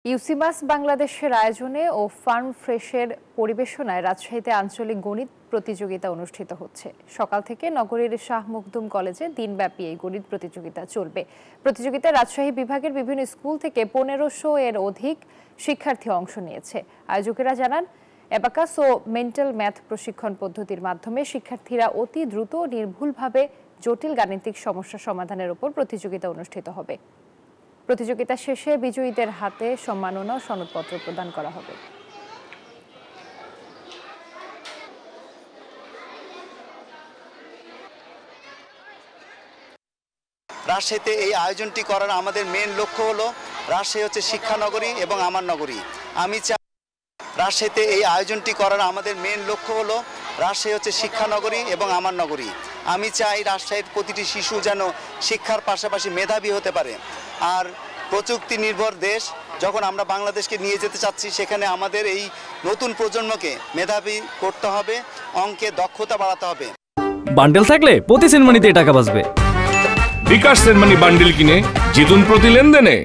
ইউসিমাস বাংলাদেশের আয়োজনে ও ফার্ম ফ্রেশের পরিবেশনায় রাজশাহীতে আঞ্চলিক গণিত প্রতিযোগিতা অনুষ্ঠিত হচ্ছে। সকাল থেকে নগরীর শাহ মখদুম কলেজে দিনব্যাপী এই গণিত প্রতিযোগিতা চলবে। প্রতিযোগিতায় রাজশাহী বিভাগের বিভিন্ন স্কুল থেকে 1500 এর অধিক শিক্ষার্থী অংশ নিয়েছে। আয়োজকেরা জানান, অ্যাবাকাস ও মেন্টাল ম্যাথ প্রশিক্ষণ পদ্ধতির মাধ্যমে শিক্ষার্থীরা অতি দ্রুত ও নির্ভুলভাবে জটিল গাণিতিক সমস্যা সমাধানের উপর প্রতিযোগিতা অনুষ্ঠিত হবে। প্রতিযোগিতা শেষে বিজয়ীদের হাতে সম্মাননা ও সনদপত্র প্রদান করা হবে। রাজশাহীতে এই আয়োজনটি করার আমাদের মেন লক্ষ্য হলো, রাজশাহী হচ্ছে শিক্ষানগরী এবং আমার নগরী। রাজশাহীতে এই আয়োজনটি করার আমাদের মেন লক্ষ্য হলো, রাজশাহী হচ্ছে শিক্ষানগরী এবং আমার নগরী। আমি চাই রাজশাহীর প্রতিটি শিশু যেন শিক্ষার পাশাপাশি মেধাবী হতে পারে। আর প্রযুক্তি নির্ভর দেশ যখন আমরা বাংলাদেশকে নিয়ে যেতে চাচ্ছি, সেখানে আমাদের এই নতুন প্রজন্মকে মেধাবী করতে হবে, অঙ্কে দক্ষতা বাড়াতে হবে। বান্ডেল থাকলে প্রতি সেনমানিতে টাকা বাঁচবে। বিকাশ সেনমানি বান্ডেল কিনে জিতুন প্রতি লেনদেনে।